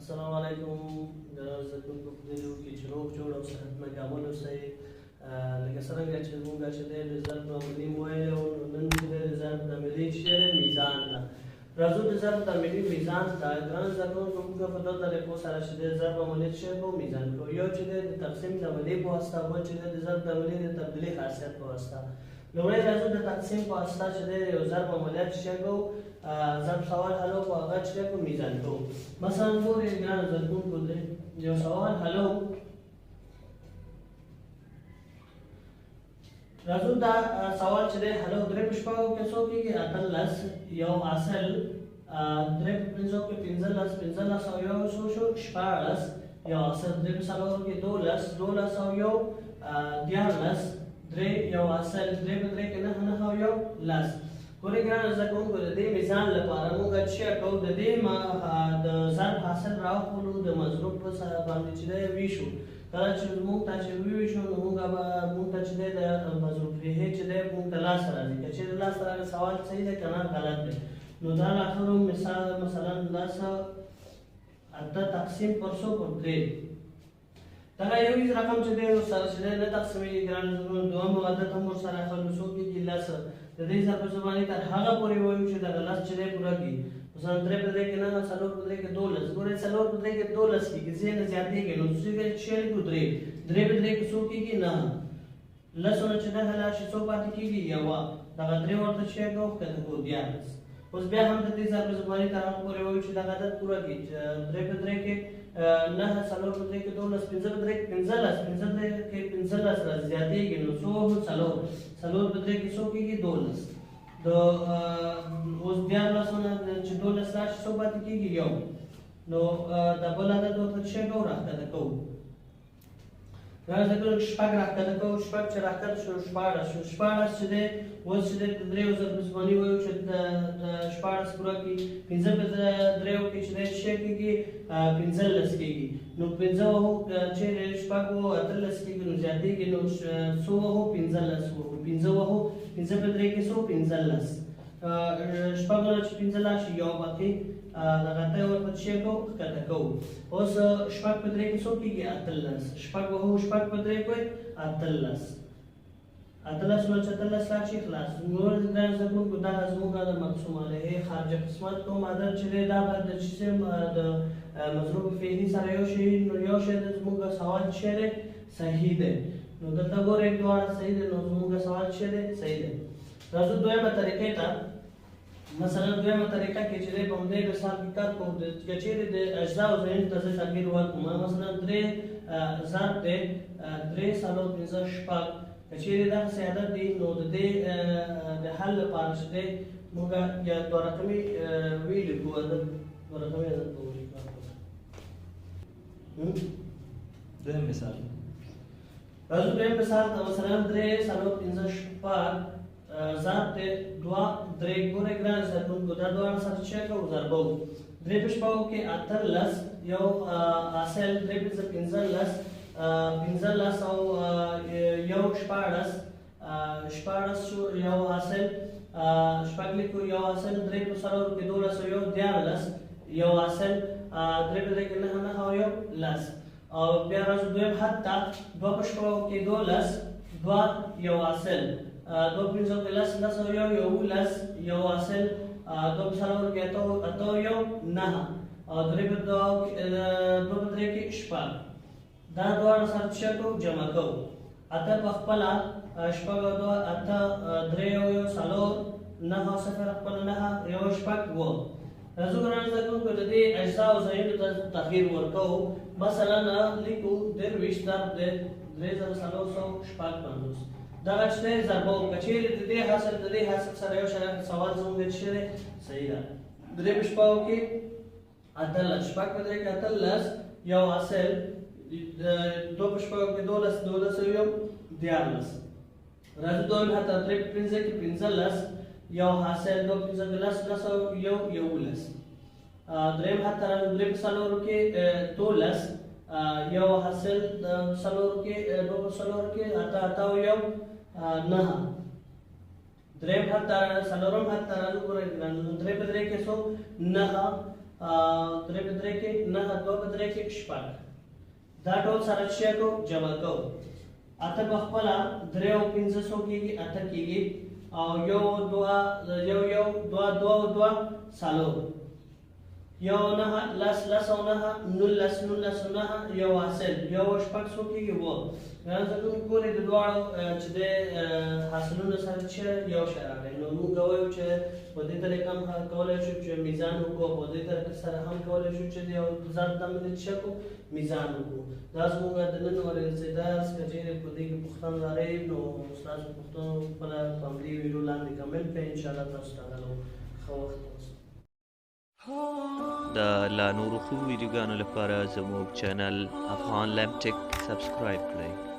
السلام علیکم ګرانو زده کوونکو په دې لوب کې چې روغ جوړ او صحتمند عمل اوسئ لکه څرنګه چې موږ چې دی رضایت عملي وویلی وو نو نن چې دی رضایت عملي چې دی میزان ده راځو د ضرب عملي میزان ته ګرانو زده کوونکو موږ په دوه طریقو سره چې دی ضرب عملي څه کوو میزان کوو یو چې دی د تقسیم د عملي په واسطه بل چې دی د ضرب عملي د تبدیلي خاصیت په واسطه لومړی راځو د تقسیم په واسطه چې دی یو ضرب عملیات چې کوو ضرب سوال حلو په هغه چې په میزان کوو مثلا ګورئ ګرانو زده کوونکو یو سوال حلو راځو دا سوال چې دی حلو درې په شپږو کې څو کېږي اتلس یو اصل درې په پنځو کې پنځلس او یو څو شو شپاړس یو اصل درې په څلورو کې دولس او یو دیارلس درې یو اصل درې په درې کې نهه او یو لس ګورئ ګرانو زده کوونکو د دې میزان لپاره موږ څه کوو د دې د ضرب حاصل راوخلو د مضروب په باندې چې دی ویشو کله چې موږ ته چې وویشو نو موږ ته چې دی د مضروب فیه چې دی موږ ته لاسته راځي که چېرې لاسته راغلی سوال صحیح دی که نه غلط دی نو دا راخلو مثلا لس اته تقسیم پر څو پر درې دغه یو هیڅ رقم چې دی ورسره چې دی نه تقسیمېږي ګرانو زده کوونکو دویم عدد هم ورسره اخلو څو کېږي لس د دې ضرب زباني تر هغه پورې وایو چې دغه لس چې دی پوره کړي مثلا درې په درې کې نه څلور په درې کې دولس ګورئ څلور په درې کې دولس کېږي ځای نه زیاتېږي نو څه لیکو درې په درې کې څو کېږي نهه لسونه چې نهه لاړ شي څو پاتې کېږي یوه دغه درې ورته څه کوو ښکته کوو دیارلس اوس بیا هم د دې ضرب زباني تر هغه پورې وایو چې دغه عدد پوره کړي درې په درې کې نهه څلور په درې کې دولس پنځه په درې کې پنځلس پنځه په درې کې پنځلس راځي زیاتېږي نو څو څلور په درې کې څو کېږي دولس د اوس دیارلسونه چې دولس راشي څو پاتې کېږي یو نو د بل عدد ورته څه کوو راښکته کوو زده کوونکو شپږ راښکته کوو شپږ چې راښکته شو شپاړس چې دی اوس چې دی د دریو ضرب زباني وایو چې د شپاړس پوره کړي پنځه په دریو کې چې دی څه کېږي پنځلس کېږي نو پنځه وهو چې شپږ وهو اتلس کېږي نو زیاتېږي نو څو وهو پنځلس وهو پنځه وهو پنځه په درې کې څو پنځلس شپږ چې پنځه لاړ شي یو باقي دغه ته ورته څه کوو ښکته کوو اوس شپږ په درې کې څو کېږي اتلس شپږ وهو شپږ په درې کې اتلس نو چې اتلس لاړ شي خلاص نور ګرانو زده کوونکو دغه زموږ د مقسوم علیه خارجه قسمت کوم عدد چې دی دا باید د د مضروب فعلي سره یو شی د زموږ سوال چې دی صحیح دی نو دلته ګورئ دواړه صحیح دی نو زموږ سوال چې دی صحیح دی راځو دویمه طریقې ته مثلا دویمه طریقه کې چې دی په همدې مثال کې کار کوو که چېرې د اجزاو ځایونو ته زه تغییر ورکړم مثلا درې ضرب دی درې څلور پنځه شپږ که چېرې دغسې عدد دی نو د دې د حل لپاره چې دی موږ یا دوه رقمي ویلي کړو عدد دوه رقمي عدد به ولیکو دویم مثال راځو دویم مثال ته مثلا درې څلور پنځه شپږ ضرب دی دوه درې ګورئ ګرانو زده کوونکو دا دواړه سره څه کوو ضربوو درې په شپږو کې اتلس یو اصل درې پنځه پنځلس او یو شپاړس شو یو اصل شپږ لیکو یو اصل درې په څلورو کې دولس او یو دیارلس یو اصل درې په درې کې نهه او یو لس او بیا راځو دویم حد ته دوه په شپږو کې دولس دوه یو اصل دوه پنځو کې لس او یو یولس یو اصل دوه په څلورو کې اته او یو نهه او درې په دوه په درې کې شپږ دا دواړه سره څه کوو جمع کوو اته په خپله شپږ او دوه اته درې او یو څلور نهه او صفر خپله نهه یو شپږ اووه راځو ګرانو زده کوونکو د دې اجزاو ځایونو ته تغییر ورکوو مثلا لیکو درویشت ضرب دی درې زره څلور سوه شپږ پنځوس دغه چې دی ضربوو که چېرې د دې حاصل سره یو شی سوال زموږ چې دی صحیح ده درې په شپږو کې اتلس شپږ په درې کې اتلس یو حاصل دوه په شپږو کې دولس او یو دیارلس راځو دویم حد ته درې په پنځه کې پنځلس یو حاصل دوه په پنځه کې لس او یو یولس دریم حد ته راځو درې په څلورو کې دولس یو حاصل څلورو کې دوه په څلورو کې اته او یو نهه دریم حد ته څلورم حد ته راځو ګورئ درې په درې کې څو نهه درې په درې کې 9 2 په درې کې 6 دا ټول سره شي کو جمع کو اته په خپل 3 او 15 سو کېږي اته کېږي او یو دوا سالو یو نه لس او نه نولس او نه یو حاصل یو شپږ سو کېږي وو راځو کولې د دواړو چې د حاصلونو سره چې یو شی راغلی نو موږ وایو چې په دې طریقه هم کولی شو چې میزان وکړو په دې طریقه سره هم کولی شو چې د یو ذات د باندې چې کو میزان وکړو دا زموږ د نن ورځې درس که چېرې په دې کې پوښتنه لرئ نو ستاسو پوښتنو خپله په همدې ویډیو لاندې کمنټ کړئ انشاءالله تاسو ته ښه وخت د لا نورو ښو ویډیوګانو لپاره زموږ چینل افغان لمټک سبسکرایب کړئ.